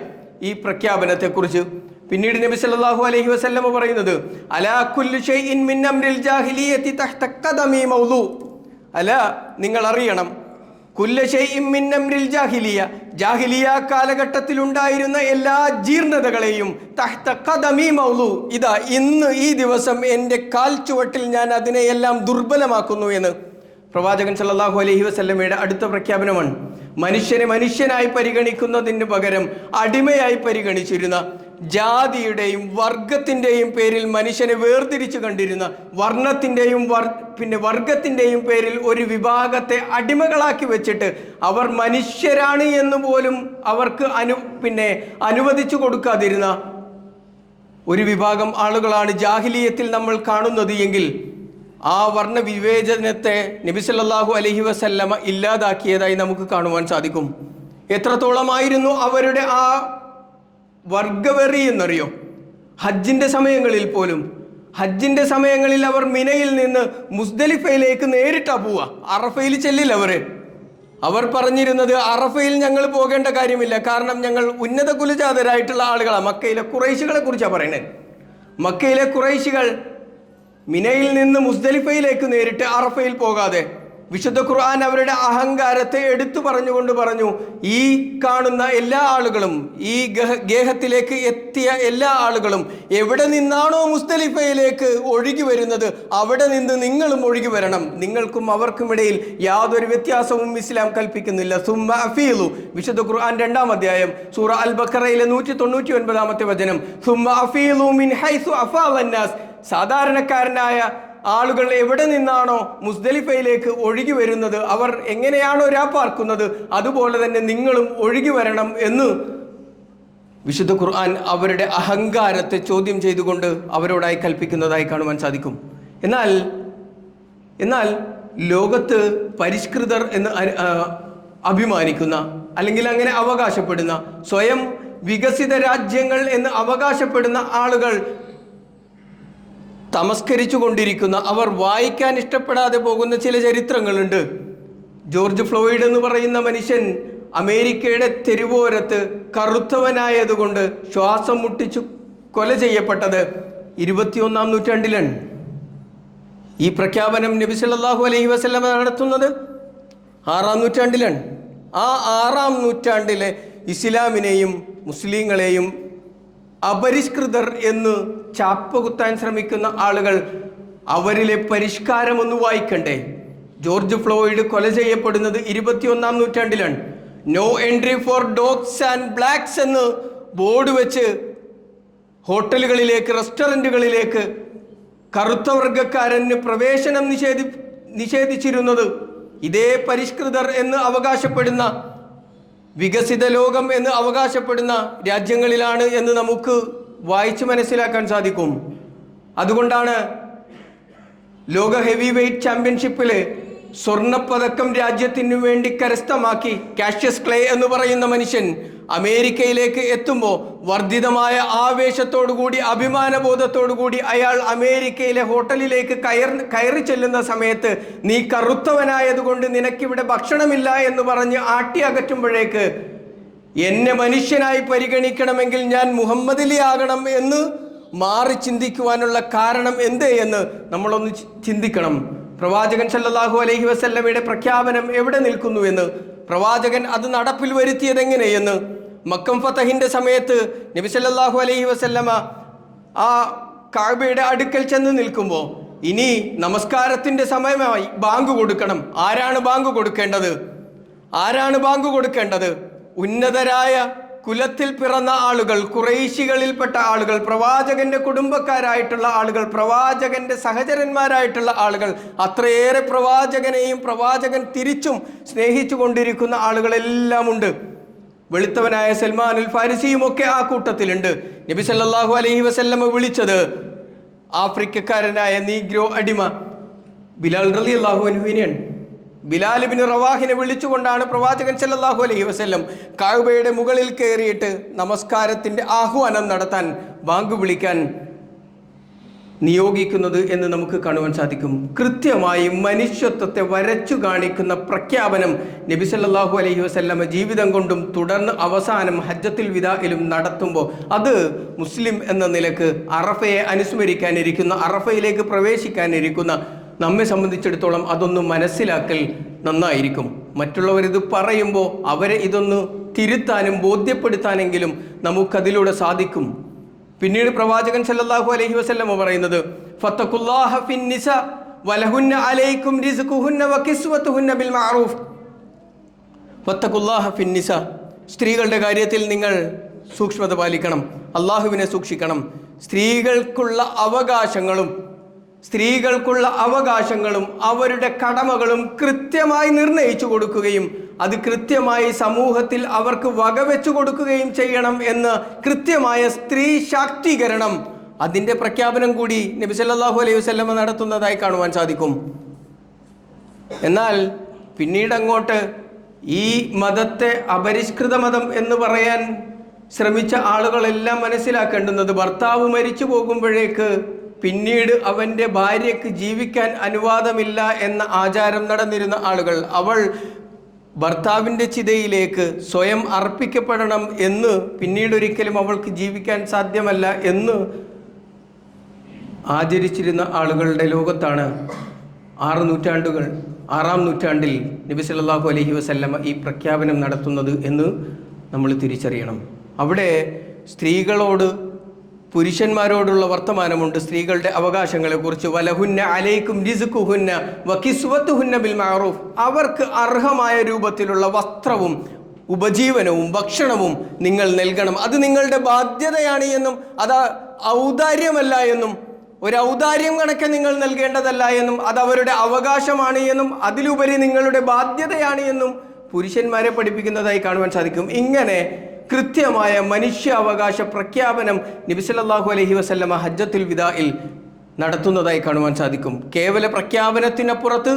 ഈ പ്രഖ്യാപനത്തെക്കുറിച്ച്. പിന്നീട് നബി സല്ലല്ലാഹു അലൈഹി വസല്ലമ പറയുന്നത്, അലാ കുല്ലു ഷൈഇൻ മിൻ അംരിൽ ജാഹിലിയത്തി തഹ്ത ഖദമി മൗദു. അല, നിങ്ങൾ അറിയണം, കുല്ല ഷൈഇൻ മിൻ അംരിൽ ജാഹിലിയ, ജാഹിലിയ കാലഘട്ടത്തിൽ ഉണ്ടായിരുന്ന എല്ലാ ജീർണതകളെയും തഹ്ത ഖദമി മൗദു, ഇതാ ഇന്ന് ഈ ദിവസം എൻ്റെ കാൽ ചുവട്ടിൽ ഞാൻ അതിനെയെല്ലാം ദുർബലമാക്കുന്നു എന്ന് പ്രവാചകൻ സല്ലല്ലാഹു അലൈഹി വസല്ലമയുടെ അടുത്ത പ്രഖ്യാപനമാണ്. മനുഷ്യനെ മനുഷ്യനായി പരിഗണിക്കുന്നതിന് പകരം അടിമയായി പരിഗണിച്ചിരുന്ന, ജാതിയുടെയും വർഗത്തിൻ്റെയും പേരിൽ മനുഷ്യനെ വേർതിരിച്ചു കണ്ടിരുന്ന, വർണ്ണത്തിൻ്റെയും വർഗത്തിൻ്റെയും പേരിൽ ഒരു വിഭാഗത്തെ അടിമകളാക്കി വെച്ചിട്ട് അവർ മനുഷ്യരാണ് എന്ന് പോലും അവർക്ക് അനുവദിച്ചു കൊടുക്കാതിരുന്ന ഒരു വിഭാഗം ആളുകളാണ് ജാഹിലിയത്തിൽ നമ്മൾ കാണുന്നത് എങ്കിൽ ആ വർണ്ണ വിവേചനത്തെ നബി സല്ലല്ലാഹു അലൈഹി വസല്ലമ ഇല്ലാതാക്കിയതായി നമുക്ക് കാണുവാൻ സാധിക്കും. എത്രത്തോളമായിരുന്നു അവരുടെ ആ വർഗവെറി എന്നറിയോ? ഹജ്ജിൻ്റെ സമയങ്ങളിൽ പോലും, ഹജ്ജിൻ്റെ സമയങ്ങളിൽ അവർ മിനയിൽ നിന്ന് മുസ്ദലിഫയിലേക്ക് നേരിട്ടാ പോവുക, അറഫയിൽ ചെല്ലില്ല അവർ പറഞ്ഞിരുന്നത് അറഫയിൽ ഞങ്ങൾ പോകേണ്ട കാര്യമില്ല, കാരണം ഞങ്ങൾ ഉന്നത കുലജാതരായിട്ടുള്ള ആളുകളാണ്. മക്കയിലെ ഖുറൈശികളെ കുറിച്ചാണ് പറയുന്നത്. മക്കയിലെ ഖുറൈശികൾ മിനയിൽ നിന്ന് മുസ്ദലിഫയിലേക്ക് നേരിട്ട് അറഫയിൽ പോകാതെ, വിശുദ്ധ ഖുർആൻ അവരുടെ അഹങ്കാരത്തെ എടുത്തു പറഞ്ഞുകൊണ്ട് പറഞ്ഞു, ഈ കാണുന്ന എല്ലാ ആളുകളും, ഈ ഗേഹത്തിലേക്ക് എത്തിയ എല്ലാ ആളുകളും എവിടെ നിന്നാണോ മുസ്ദലിഫയിലേക്ക് ഒഴുകി വരുന്നത് അവിടെ നിന്ന് നിങ്ങളും ഒഴുകി വരണം. നിങ്ങൾക്കും അവർക്കും ഇടയിൽ യാതൊരു വ്യത്യാസവും ഇസ്ലാം കൽപ്പിക്കുന്നില്ല. സുമ്മ അഫീലു, വിശുദ്ധ ഖുർആൻ 2-ാം അധ്യായം സൂറ അൽ ബഖറയിലെ 199-ാമത്തെ വചനം. സുമ്മ അഫീലു മിൻ ഹൈസു അഫാലന്നാസ്, സാധാരണക്കാരനായ ആളുകൾ എവിടെ നിന്നാണോ മുസ്ദലിഫയിലേക്ക് ഒഴുകി വരുന്നത്, അവർ എങ്ങനെയാണോ രാപ്പാർക്കുന്നത്, അതുപോലെ തന്നെ നിങ്ങളും ഒഴുകി വരണം എന്ന് വിശുദ്ധ ഖുർആൻ അവരുടെ അഹങ്കാരത്തെ ചോദ്യം ചെയ്തുകൊണ്ട് അവരോടായി കൽപ്പിക്കുന്നതായി കാണുവാൻ സാധിക്കും. എന്നാൽ ലോകത്ത് പരിഷ്കൃതർ എന്ന് അഭിമാനിക്കുന്ന, അല്ലെങ്കിൽ അങ്ങനെ അവകാശപ്പെടുന്ന, സ്വയം വികസിത രാജ്യങ്ങൾ എന്ന് അവകാശപ്പെടുന്ന ആളുകൾ തമസ്കരിച്ചു കൊണ്ടിരിക്കുന്ന, അവർ വായിക്കാൻ ഇഷ്ടപ്പെടാതെ പോകുന്ന ചില ചരിത്രങ്ങളുണ്ട്. ജോർജ് ഫ്ലോയിഡ് എന്ന് പറയുന്ന മനുഷ്യൻ അമേരിക്കയുടെ തെരുവോരത്ത് കറുത്തവനായതുകൊണ്ട് ശ്വാസം മുട്ടിച്ചു കൊല ചെയ്യപ്പെട്ടത് 21-ാം നൂറ്റാണ്ടിലാണ്. ഈ പ്രഖ്യാപനം നബി സല്ലല്ലാഹു അലൈഹി വസല്ലം നടത്തുന്നത് 6-ാം നൂറ്റാണ്ടിലാണ്. ആ 6-ാം നൂറ്റാണ്ടിലെ ഇസ്ലാമിനെയും മുസ്ലിങ്ങളെയും അപരിഷ്കൃതർ എന്ന് ചാപ്പകുത്താൻ ശ്രമിക്കുന്ന ആളുകൾ അവരിലെ പരിഷ്കാരമൊന്ന് വായിക്കണ്ടേ? ജോർജ് ഫ്ലോയിഡ് കൊല ചെയ്യപ്പെടുന്നത് 21-ാം നൂറ്റാണ്ടിലാണ്. No entry for dogs and blacks എന്ന് ബോർഡ് വെച്ച് ഹോട്ടലുകളിലേക്ക്, റെസ്റ്റോറൻറ്റുകളിലേക്ക് കറുത്ത വർഗക്കാരന് പ്രവേശനം നിഷേധിച്ചിരുന്നത് ഇതേ പരിഷ്കൃതർ എന്ന് അവകാശപ്പെടുന്ന, വികസിത ലോകം എന്ന് അവകാശപ്പെടുന്ന രാജ്യങ്ങളിലാണ് എന്ന് നമുക്ക് വായിച്ച് മനസ്സിലാക്കാൻ സാധിക്കും. അതുകൊണ്ടാണ് ലോക ഹെവി വെയ്റ്റ് ചാമ്പ്യൻഷിപ്പിൽ സ്വർണ്ണപ്പതക്കം രാജ്യത്തിനു വേണ്ടി കരസ്ഥമാക്കി കാഷ്യസ് ക്ലേ എന്ന് പറയുന്ന മനുഷ്യൻ അമേരിക്കയിലേക്ക് എത്തുമ്പോൾ വർദ്ധിതമായ ആവേശത്തോടുകൂടി, അഭിമാനബോധത്തോടുകൂടി അയാൾ അമേരിക്കയിലെ ഹോട്ടലിലേക്ക് കയറി ചെല്ലുന്ന സമയത്ത്, നീ കറുത്തവനായതുകൊണ്ട് നിനക്കിവിടെ ഭക്ഷണമില്ല എന്ന് പറഞ്ഞ് ആട്ടി അകറ്റുമ്പോഴേക്ക്, എന്നെ മനുഷ്യനായി പരിഗണിക്കണമെങ്കിൽ ഞാൻ മുഹമ്മദ് അലി ആകണം എന്ന് മാറി ചിന്തിക്കുവാനുള്ള കാരണം എന്തേ എന്ന് നമ്മളൊന്ന് ചിന്തിക്കണം. പ്രവാചകൻ സല്ലല്ലാഹു അലൈഹി വസല്ലമയുടെ പ്രഖ്യാപനം എവിടെ നിൽക്കുന്നു എന്ന്, പ്രവാചകൻ അത് നടപ്പിൽ വരുത്തിയത് എങ്ങനെയെന്ന്, മക്കം ഫതഹിന്റെ സമയത്ത് നബി സല്ലല്ലാഹു അലൈഹി വസല്ലമ ആ കഅബയുടെ അടുക്കൽ ചെന്ന് നിൽക്കുമ്പോൾ, ഇനി നമസ്കാരത്തിന്റെ സമയമായി, ബാങ്ക് കൊടുക്കണം. ആരാണ് ബാങ്ക് കൊടുക്കേണ്ടത്? ആരാണ് ബാങ്ക് കൊടുക്കേണ്ടത്? ഉന്നതരായ കുലത്തിൽ പിറന്ന ആളുകൾ, ഖുറൈശികളിൽപ്പെട്ട ആളുകൾ, പ്രവാചകന്റെ കുടുംബക്കാരായിട്ടുള്ള ആളുകൾ, പ്രവാചകന്റെ സഹചരന്മാരായിട്ടുള്ള ആളുകൾ, അത്രയേറെ പ്രവാചകനെയും പ്രവാചകൻ തിരിച്ചും സ്നേഹിച്ചു കൊണ്ടിരിക്കുന്ന ആളുകളെല്ലാം ഉണ്ട്. വെളുത്തവനായ സൽമാനുൽ ഫാരിസിയും ഒക്കെ ആ കൂട്ടത്തിലുണ്ട്. നബി സല്ലല്ലാഹു അലൈഹി വസല്ലമ വിളിച്ചത് ആഫ്രിക്കക്കാരനായ നീഗ്രോ അടിമ ബിലാൽ റളിയല്ലാഹു അൻഹുവിനെയാണ്. ബിലാൽ ഇബ്നു റവാഹിനെ വിളിച്ചുകൊണ്ടാണ് പ്രവാചകൻ സല്ലല്ലാഹു അലൈഹി വസല്ലം കഅബയുടെ മുകളിൽ കയറിയിട്ട് നമസ്കാരത്തിൻ്റെ ആഹ്വാനം നടത്താൻ, ബാങ്ക് വിളിക്കാൻ നിയോഗിക്കുന്നത് എന്ന് നമുക്ക് കാണുവാൻ സാധിക്കും. കൃത്യമായി മനുഷ്യത്വത്തെ വരച്ചു കാണിക്കുന്ന പ്രഖ്യാപനം നബി സല്ലല്ലാഹു അലൈഹി വസല്ലമ ജീവിതം കൊണ്ടും തുടർന്ന് അവസാനം ഹജ്ജത്തുൽ വിദാഇലും നടത്തുമ്പോൾ, അത് മുസ്ലിം എന്ന നിലക്ക് അറഫയെ അനുസ്മരിക്കാനിരിക്കുന്ന, അറഫയിലേക്ക് പ്രവേശിക്കാനിരിക്കുന്ന നമ്മെ സംബന്ധിച്ചിടത്തോളം അതൊന്ന് മനസ്സിലാക്കൽ നന്നായിരിക്കും. മറ്റുള്ളവരിത് പറയുമ്പോൾ അവരെ ഇതൊന്ന് തിരുത്താനും ബോധ്യപ്പെടുത്താനെങ്കിലും നമുക്കതിലൂടെ സാധിക്കും. പിന്നീട് പ്രവാചകൻ സല്ലല്ലാഹു അലൈഹി വസല്ലം പറയുന്നത്, ഫത്തഖുല്ലാഹ ഫിന്നിസ വലഹുന്ന അലൈക്കും റിസ്ഖുഹുന്ന വകിസ്വതുഹുന്ന ബിൽ മഅറൂഫ്. ഫത്തഖുല്ലാഹ ഫിന്നിസ, സ്ത്രീകളുടെ കാര്യത്തിൽ നിങ്ങൾ സൂക്ഷ്മത പാലിക്കണം, അള്ളാഹുവിനെ സൂക്ഷിക്കണം. സ്ത്രീകൾക്കുള്ള അവകാശങ്ങളും അവരുടെ കടമകളും കൃത്യമായി നിർണയിച്ചു കൊടുക്കുകയും അത് കൃത്യമായി സമൂഹത്തിൽ അവർക്ക് വകവെച്ചു കൊടുക്കുകയും ചെയ്യണം എന്ന് കൃത്യമായ സ്ത്രീ ശാക്തീകരണം, അതിൻ്റെ പ്രഖ്യാപനം കൂടി നബി സല്ലല്ലാഹു അലൈഹി വസല്ലമ നടത്തുന്നതായി കാണുവാൻ സാധിക്കും. എന്നാൽ പിന്നീട് അങ്ങോട്ട് ഈ മതത്തെ അപരിഷ്കൃത മതം എന്ന് പറയാൻ ശ്രമിച്ച ആളുകളെല്ലാം മനസ്സിലാക്കേണ്ടുന്നത്, ഭർത്താവ് മരിച്ചു പോകുമ്പോഴേക്ക് പിന്നീട് അവൻ്റെ ഭാര്യയ്ക്ക് ജീവിക്കാൻ അനുവാദമില്ല എന്ന ആചാരം നടന്നിരുന്ന ആളുകൾ, അവൾ ഭർത്താവിൻ്റെ ചിതയിലേക്ക് സ്വയം അർപ്പിക്കപ്പെടണം എന്ന്, പിന്നീടൊരിക്കലും അവൾക്ക് ജീവിക്കാൻ സാധ്യമല്ല എന്ന് ആചരിച്ചിരുന്ന ആളുകളുടെ ലോകത്താണ് 6-ാം നൂറ്റാണ്ടിൽ നബി സല്ലല്ലാഹു അലൈഹി വസല്ലമ ഈ പ്രഖ്യാപനം നടത്തുന്നത് എന്ന് നമ്മൾ തിരിച്ചറിയണം. അവിടെ സ്ത്രീകളോട്, പുരുഷന്മാരോടുള്ള വർത്തമാനമുണ്ട്. സ്ത്രീകളുടെ അവകാശങ്ങളെക്കുറിച്ച്, വലഹുന്ന അലൈക്കും റിസ്ഖുഹുന്ന വകിസ്വതുഹുന്ന ബിൽ മഅറൂഫ്, അവർക്ക് അർഹമായ രൂപത്തിലുള്ള വസ്ത്രവും ഉപജീവനവും ഭക്ഷണവും നിങ്ങൾ നൽകണം. അത് നിങ്ങളുടെ ബാധ്യതയാണ് എന്നും അത് ഔദാര്യമല്ല എന്നും, ഒരു ഔദാര്യം കണക്കെ നിങ്ങൾ നൽകേണ്ടതല്ല എന്നും, അത് അവരുടെ അവകാശമാണ് എന്നും, അതിലുപരി നിങ്ങളുടെ ബാധ്യതയാണ് എന്നും പുരുഷന്മാരെ പഠിപ്പിക്കുന്നതായി കാണുവാൻ സാധിക്കും. ഇങ്ങനെ കൃത്യമായ മനുഷ്യാവകാശ പ്രഖ്യാപനം നബി സല്ലല്ലാഹു അലൈഹി വസല്ലമ ഹജ്ജത്തുൽ വിദാഇൽ നടത്തുന്നതായി കാണുവാൻ സാധിക്കും. കേവല പ്രഖ്യാപനത്തിനപ്പുറത്ത്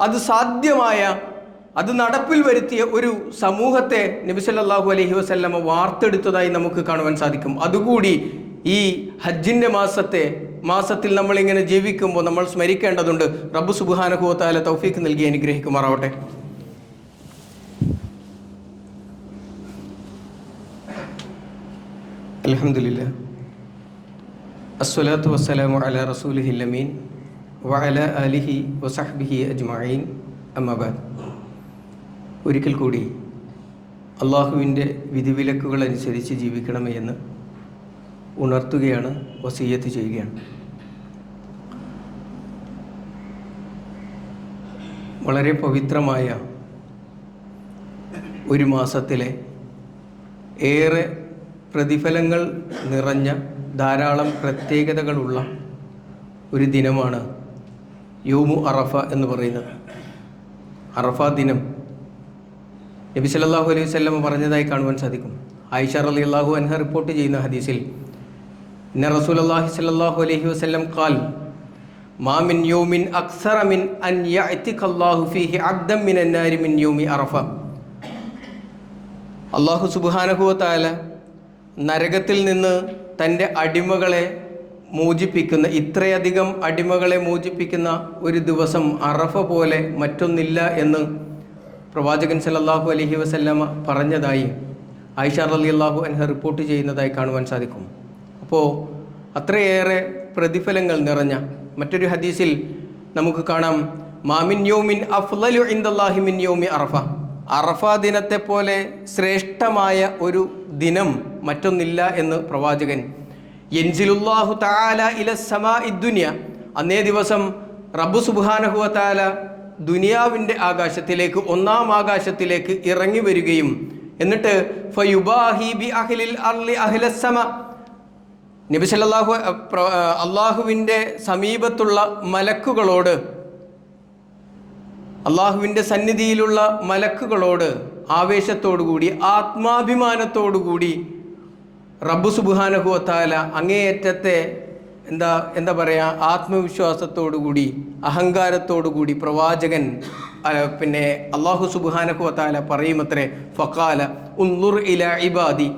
അത് സാധ്യമായ, അത് നടപ്പിൽ വരുത്തിയ ഒരു സമൂഹത്തെ നബി സല്ലല്ലാഹു അലൈഹി വസല്ലമ വാർത്തെടുത്തതായി നമുക്ക് കാണുവാൻ സാധിക്കും. അതുകൂടി ഈ ഹജ്ജിൻ്റെ മാസത്തിൽ നമ്മളിങ്ങനെ ജീവിക്കുമ്പോൾ നമ്മൾ സ്മരിക്കേണ്ടതുണ്ട്. റബ്ബ് സുബ്ഹാനഹു വ തആല തൗഫീഖ് നൽകി അനുഗ്രഹിക്കുമാറാവട്ടെ. അൽഹംദുലില്ലാഹ്, അസ്സലാത്തു വസ്സലാമു അലാ റസൂലിഹിൽ അമീൻ വഅലാ ആലിഹി വസഹ്ബിഹി അജ്മഈൻ, അമ്മാ ബഅദ്. ഒരിക്കൽ കൂടി അള്ളാഹുവിൻ്റെ വിധിവിലക്കുകൾ അനുസരിച്ച് ജീവിക്കണമേ എന്ന് ഉണർത്തുകയാണ്, വസിയ്യത്ത് ചെയ്യുകയാണ്. വളരെ പവിത്രമായ ഒരു മാസത്തിലെ ഏറെ പ്രതിഫലങ്ങൾ നിറഞ്ഞ ധാരാളം പ്രത്യേകതകളുള്ള ഒരു ദിനമാണ് യൗമു അറഫ എന്ന് പറയുന്നത്. അറഫ ദിനം നബി സല്ലല്ലാഹു അലൈഹി വസല്ലം പറഞ്ഞതായി കാണുവാൻ സാധിക്കും. ആയിഷ റളിയല്ലാഹു അൻഹ റിപ്പോർട്ട് ചെയ്യുന്ന ഹദീസിൽ ഇന്ന റസൂലുള്ളാഹി സ്വല്ലല്ലാഹു അലൈഹി വസല്ലം ഖാൽ മാ മിൻ യൗമിൻ അക്സറ മിൻ അൻ യഅതിഖല്ലാഹു ഫീഹി അബ്ദൻ മിനൻ നാരി മിൻ യൗമി അറഫ. അല്ലാഹു സുബ്ഹാനഹു വ തആല നരകത്തിൽ നിന്ന് തൻ്റെ അടിമകളെ മോചിപ്പിക്കുന്ന, ഇത്രയധികം അടിമകളെ മോചിപ്പിക്കുന്ന ഒരു ദിവസം അറഫ പോലെ മറ്റൊന്നില്ല എന്ന് പ്രവാചകൻ സല്ലല്ലാഹു അലൈഹി വസല്ലമ പറഞ്ഞതായി ആയിഷ റളിയല്ലാഹു അൻഹ റിപ്പോർട്ട് ചെയ്യുന്നതായി കാണുവാൻ സാധിക്കും. അപ്പോൾ അത്രയേറെ പ്രതിഫലങ്ങൾ നിറഞ്ഞ മറ്റൊരു ഹദീസിൽ നമുക്ക് കാണാം, മാമിൻ യൗമിൻ അഫ്ളലു ഇൻദല്ലാഹി മിൻ യൗമി അറഫ. അറഫ ദിനത്തെ പോലെ ശ്രേഷ്ഠമായ ഒരു ദിനം മറ്റൊന്നില്ല എന്ന് പ്രവാചകൻ. യൻസിലുല്ലാഹു തആല ഇലസ് സമാഇദ് ദുനിയ. അന്നേ ദിവസം റബ്ബ് സുബ്ഹാനഹു വ തആല ദുനിയാവിൻ്റെ ആകാശത്തിലേക്ക്, ഒന്നാം ആകാശത്തിലേക്ക് ഇറങ്ങി വരികയും എന്നിട്ട് ഫയുബാഹി ബി അഹ്ലിൽ അർളി അഹ്ലസ് സമ. നബി സല്ലല്ലാഹു അള്ളാഹുവിൻ്റെ സമീപത്തുള്ള മലക്കുകളോട്, അള്ളാഹുവിൻ്റെ സന്നിധിയിലുള്ള മലക്കുകളോട് ആവേശത്തോടുകൂടി, ആത്മാഭിമാനത്തോടുകൂടി റബ്ബ് സുബ്ഹാനഹു വ തആല അങ്ങേയറ്റത്തെ എന്താ പറയുക, ആത്മവിശ്വാസത്തോടുകൂടി, അഹങ്കാരത്തോടുകൂടി പ്രവാചകൻ പിന്നെ അള്ളാഹു സുബ്ഹാനഹു വ തആല പറയുമത്രേ, ഫഖാല ഉൻദുർ ഇലാ ഇബാദി,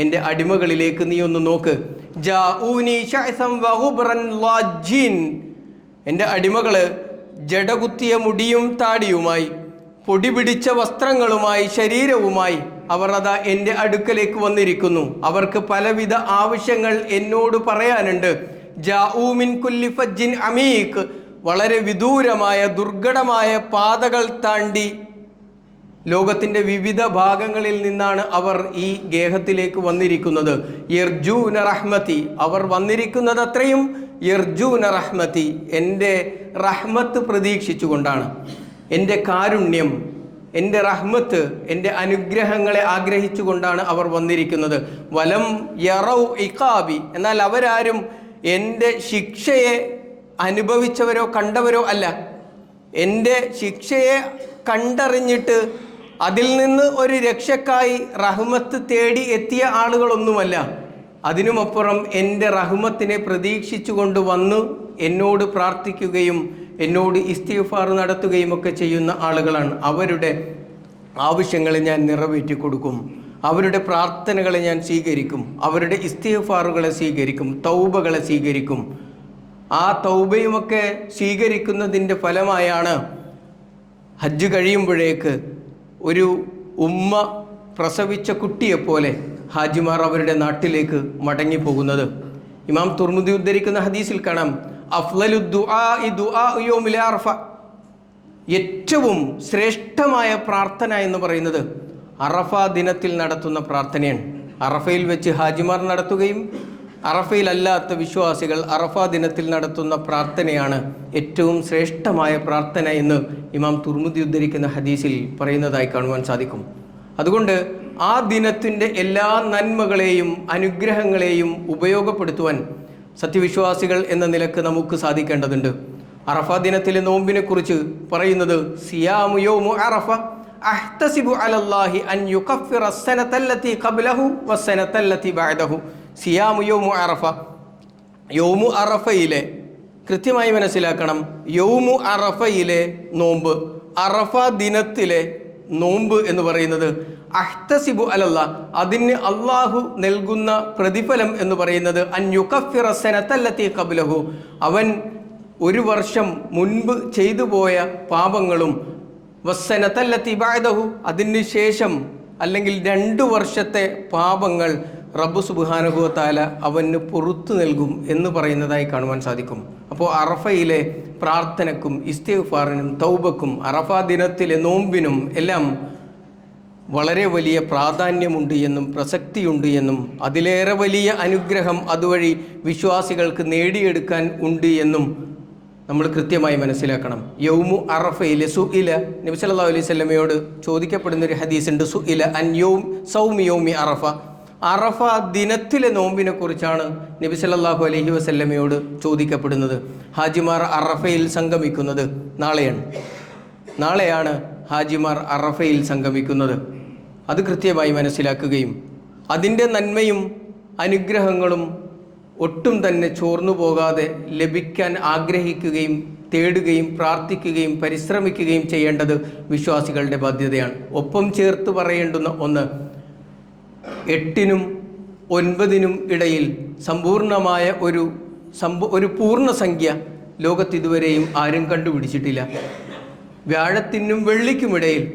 എൻ്റെ അടിമകളിലേക്ക് നീ ഒന്ന് നോക്ക്. ജാഊനി ശഅസൻ വഗുബ്റൻ ലാജിൻ. എൻ്റെ അടിമകൾ ജടകുത്തിയ മുടിയും താടിയുമായി, പൊടി പിടിച്ച വസ്ത്രങ്ങളുമായി, ശരീരവുമായി അവർ അതാ എൻ്റെ അടുക്കലേക്ക് വന്നിരിക്കുന്നു. അവർക്ക് പലവിധ ആവശ്യങ്ങൾ എന്നോട് പറയാനുണ്ട്. ജാഊ മിൻ കുല്ലി ഫജ്ജിൻ അമീഖ്. വളരെ വിദൂരമായ ദുർഘടമായ പാതകൾ താണ്ടി ലോകത്തിൻ്റെ വിവിധ ഭാഗങ്ങളിൽ നിന്നാണ് അവർ ഈ ഗേഹത്തിലേക്ക് വന്നിരിക്കുന്നത്. യർജൂന റഹ്മതി. അവർ വന്നിരിക്കുന്നത് അത്രയും യർജൂന റഹ്മതി, എൻ്റെ റഹ്മത്ത് പ്രതീക്ഷിച്ചുകൊണ്ടാണ്. എൻ്റെ കാരുണ്യം, എൻ്റെ റഹ്മത്ത്, എൻ്റെ അനുഗ്രഹങ്ങളെ ആഗ്രഹിച്ചുകൊണ്ടാണ് അവർ വന്നിരിക്കുന്നത്. വലം യറൗ ഇഖാബി. എന്നാൽ അവരാരും എൻ്റെ ശിക്ഷയെ അനുഭവിച്ചവരോ കണ്ടവരോ അല്ല. എൻ്റെ ശിക്ഷയെ കണ്ടറിഞ്ഞിട്ട് അതിൽ നിന്ന് ഒരു രക്ഷക്കായി റഹ്മത്ത് തേടി എത്തിയ ആളുകളൊന്നുമല്ല. അതിനുമപ്പുറം എൻ്റെ റഹ്മത്തിനെ പ്രതീക്ഷിച്ചുകൊണ്ട് വന്ന് എന്നോട് പ്രാർത്ഥിക്കുകയും എന്നോട് ഇസ്തിഗ്ഫാർ നടത്തുകയും ഒക്കെ ചെയ്യുന്ന ആളുകളാണ്. അവരുടെ ആവശ്യങ്ങളെ ഞാൻ നിറവേറ്റി കൊടുക്കും, അവരുടെ പ്രാർത്ഥനകളെ ഞാൻ സ്വീകരിക്കും, അവരുടെ ഇസ്തിഗ്ഫാറുകളെ സ്വീകരിക്കും, തൗബകളെ സ്വീകരിക്കും. ആ തൗബയുമൊക്കെ സ്വീകരിക്കുന്നതിൻ്റെ ഫലമായാണ് ഹജ്ജ് കഴിയുമ്പോഴേക്ക് ഒരു ഉമ്മ പ്രസവിച്ച കുട്ടിയെപ്പോലെ ഹാജിമാർ അവരുടെ നാട്ടിലേക്ക് മടങ്ങിപ്പോകുന്നത്. ഇമാം തുർമുദി ഉദ്ധരിക്കുന്ന ഹദീസിൽ കാണാം, അഫ്ളലു ദുആഇ ദുആഉ യൗമിൽ അറഫ. ഏറ്റവും ശ്രേഷ്ഠമായ പ്രാർത്ഥന എന്ന് പറയുന്നത് അറഫ ദിനത്തിൽ നടത്തുന്ന പ്രാർത്ഥനയാണ്. അറഫയിൽ വെച്ച് ഹാജിമാർ നടത്തുകയും അറഫയിൽ അല്ലാത്ത വിശ്വാസികൾ അറഫ ദിനത്തിൽ നടത്തുന്ന പ്രാർത്ഥനയാണ് ഏറ്റവും ശ്രേഷ്ഠമായ പ്രാർത്ഥന എന്ന് ഇമാം തുർമുദി ഉദ്ധരിക്കുന്ന ഹദീസിൽ പറയുന്നതായി കാണുവാൻ സാധിക്കും. അതുകൊണ്ട് ആ ദിനത്തിൻ്റെ എല്ലാ നന്മകളെയും അനുഗ്രഹങ്ങളെയും ഉപയോഗപ്പെടുത്തുവാൻ സത്യവിശ്വാസികൾ എന്ന നിലക്ക് നമുക്ക് സാധിക്കേണ്ടതുണ്ട്. അറഫ ദിനത്തിലെ നോമ്പിനെ കുറിച്ച് പറയുന്നത്, സിയാമു യൗമു അറഫ അഹ്തസിബു അലല്ലാഹി അൻ യുകഫിറ അസ്സനതല്ലതി ഖബ്ലഹു വസ്സനതല്ലതി ബഅദഹു. സിയാമു യൗമു അറഫ. യൗമു അറഫയിലെ കൃത്യമായി മനസ്സിലാക്കണം. യൗമു അറഫയിലെ നോമ്പ്, അറഫ ദിനത്തിലെ നോമ്പ് എന്ന് പറയുന്നത് അഹ്തസിബു അലല്ലാ, അതിന് അള്ളാഹു നൽകുന്ന പ്രതിഫലം എന്ന് പറയുന്നത് അൻ യുകഫിറ സനതല്ലതി ഖബ്ലഹു, അവൻ ഒരു വർഷം മുൻപ് ചെയ്തു പോയ പാപങ്ങളും വസ്സനതല്ലതി ബഅദഹു, അതിന് ശേഷം അല്ലെങ്കിൽ 2 വർഷത്തെ പാപങ്ങൾ റബ്ബ് സുബ്ഹാനഹു വ തആല അവന് പുറത്തു നൽകും എന്ന് പറയുന്നതായി കാണുവാൻ സാധിക്കും. അപ്പോൾ അറഫയിലെ പ്രാർത്ഥനക്കും ഇസ്തിഗ്ഫാറിനും തൗബക്കും അറഫ ദിനത്തിലെ നോമ്പിനും എല്ലാം വളരെ വലിയ പ്രാധാന്യമുണ്ട് എന്നും പ്രസക്തിയുണ്ട് എന്നും അതിലേറെ വലിയ അനുഗ്രഹം അതുവഴി വിശ്വാസികൾക്ക് നേടിയെടുക്കാൻ ഉണ്ട് എന്നും നമ്മൾ കൃത്യമായി മനസ്സിലാക്കണം. യൗമു അറഫയിലെ സുഇല, നബി സല്ലല്ലാഹു അലൈഹി വസല്ലമയോട് ചോദിക്കപ്പെടുന്നൊരു ഹദീസുണ്ട്, സുഇല അൻ സൗമി യൗമി അറഫ, അറഫ ദിനത്തിലെ നോമ്പിനെ കുറിച്ചാണ് നബി സല്ലല്ലാഹു അലൈഹി വസല്ലമയോട് ചോദിക്കപ്പെടുന്നത്. ഹാജിമാർ അറഫയിൽ സംഗമിക്കുന്നത് നാളെയാണ് ഹാജിമാർ അറഫയിൽ സംഗമിക്കുന്നത്. അത് കൃത്യമായി മനസ്സിലാക്കുകയും അതിൻ്റെ നന്മയും അനുഗ്രഹങ്ങളും ഒട്ടും തന്നെ ചോർന്നു പോകാതെ ലഭിക്കാൻ ആഗ്രഹിക്കുകയും തേടുകയും പ്രാർത്ഥിക്കുകയും പരിശ്രമിക്കുകയും ചെയ്യേണ്ടത് വിശ്വാസികളുടെ ബാധ്യതയാണ്. ഒപ്പം ചേർത്ത് പറയേണ്ടുന്ന ഒന്ന്, 8-നും 9-നും ഇടയിൽ സമ്പൂർണമായ ഒരു പൂർണ്ണസംഖ്യ ലോകത്തിതുവരെയും ആരും കണ്ടുപിടിച്ചിട്ടില്ല. വ്യാഴത്തിനും വെള്ളിക്കുമിടയിൽ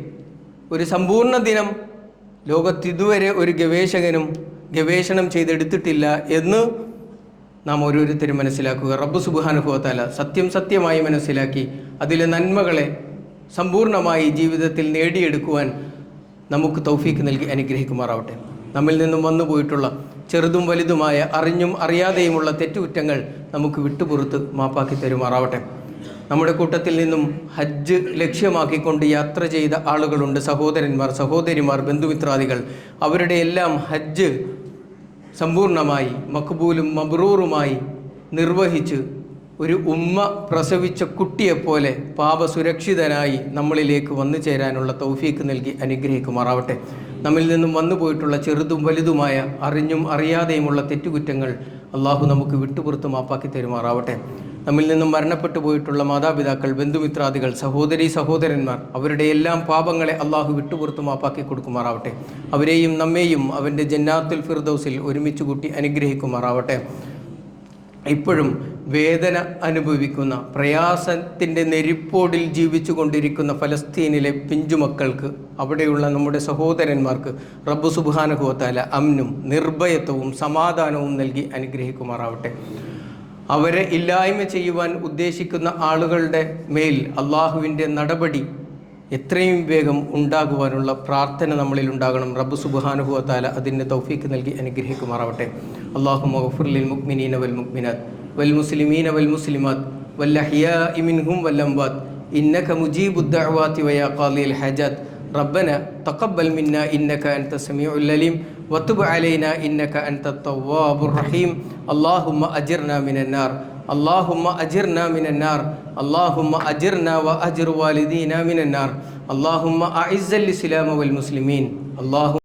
ഒരു സമ്പൂർണ്ണ ദിനം ലോകത്തിതുവരെ ഒരു ഗവേഷകനും ഗവേഷണം ചെയ്തെടുത്തിട്ടില്ല എന്ന് നാം ഓരോരുത്തരും മനസ്സിലാക്കുക. റബ്ബ് സുബ്ഹാനഹു വ തആല സത്യമായി മനസ്സിലാക്കി അതിലെ നന്മകളെ സമ്പൂർണ്ണമായി ജീവിതത്തിൽ നേടിയെടുക്കുവാൻ നമുക്ക് തൗഫീക്ക് നൽകി അനുഗ്രഹിക്കുമാറാവട്ടെ. നമ്മിൽ നിന്നും വന്നുപോയിട്ടുള്ള ചെറുതും വലുതുമായ അറിഞ്ഞും അറിയാതെയുമുള്ള തെറ്റുകുറ്റങ്ങൾ നമുക്ക് വിട്ടുപുറത്ത് മാപ്പാക്കി തരുമാറാവട്ടെ. നമ്മുടെ കൂട്ടത്തിൽ നിന്നും ഹജ്ജ് ലക്ഷ്യമാക്കിക്കൊണ്ട് യാത്ര ചെയ്ത ആളുകളുണ്ട്, സഹോദരന്മാർ, സഹോദരിമാർ, ബന്ധുമിത്രാദികൾ. അവരുടെ എല്ലാം ഹജ്ജ് സമ്പൂർണമായി മഖ്ബൂലും മബ്റൂറുമായി നിർവഹിച്ച് ഒരു ഉമ്മ പ്രസവിച്ച കുട്ടിയെപ്പോലെ പാപസുരക്ഷിതനായി നമ്മളിലേക്ക് വന്നു ചേരാനുള്ള തൗഫീക്ക് നൽകി അനുഗ്രഹിക്കുമാറാവട്ടെ. നമ്മിൽ നിന്നും വന്നുപോയിട്ടുള്ള ചെറുതും വലുതുമായ അറിഞ്ഞും അറിയാതെയുമുള്ള തെറ്റുകുറ്റങ്ങൾ അള്ളാഹു നമുക്ക് വിട്ടുപുറത്ത് മാപ്പാക്കി തരുമാറാവട്ടെ. നമ്മിൽ നിന്നും മരണപ്പെട്ടു പോയിട്ടുള്ള മാതാപിതാക്കൾ, ബന്ധുമിത്രാദികൾ, സഹോദരന്മാർ, അവരുടെ എല്ലാം പാപങ്ങളെ അള്ളാഹു വിട്ടുപുറത്ത് മാപ്പാക്കി കൊടുക്കുമാറാവട്ടെ. അവരെയും നമ്മെയും അവൻ്റെ ജന്നാത്തുൽ ഫിർദൗസിൽ ഒരുമിച്ച് കൂട്ടി അനുഗ്രഹിക്കുമാറാവട്ടെ. ഇപ്പോഴും വേദന അനുഭവിക്കുന്ന, പ്രയാസത്തിൻ്റെ നെരിപ്പോടിൽ ജീവിച്ചു കൊണ്ടിരിക്കുന്ന ഫലസ്തീനിലെ പിഞ്ചുമക്കൾക്ക്, അവിടെയുള്ള നമ്മുടെ സഹോദരന്മാർക്ക് റബ്ബ് സുബ്ഹാനഹു വ തആല അമ്നും നിർഭയത്വവും സമാധാനവും നൽകി അനുഗ്രഹിക്കുമാറാവട്ടെ. അവരെ ഇല്ലായ്മ ചെയ്യുവാൻ ഉദ്ദേശിക്കുന്ന ആളുകളുടെ മേൽ അള്ളാഹുവിൻ്റെ നടപടി എത്രയും വേഗം ഉണ്ടാകുവാനുള്ള പ്രാർത്ഥന നമ്മളിൽ ഉണ്ടാകണം. റബ്ബ് സുബ്ഹാനഹു വ തആല അതിന് തൗഫീക്ക് നൽകി അനുഗ്രഹിക്കുമാറാവട്ടെ. അല്ലാഹുമ്മ ഗഫിർ ലിൽ മുഅ്മിനീന വൽ മുഅ്മിനാത്ത് വൽ മുസ്ലിമീന വൽ മുസ്ലിമാത്ത് വൽ അഹ്യാഇ മിൻഹും വൽ അംവാത്ത് ഇന്നക മുജീബുദ് ദഅവാതി വയാ ഖാദിൽ ഹജാത്ത് റബ്ബനാ തഖബ്ബൽ മിന്നാ ഇന്നക അൻത സമീഉൽ അലീം വതുബ് അലൈനാ ഇന്നക അൻത തവ്വാബുർ റഹീം. അല്ലാഹുമ്മ അജിർനാ മിനൻ നാർ, اللهم أجرنا من النار، اللهم أجرنا وأجر والدينا من النار، اللهم أعز الإسلام والمسلمين. اللهم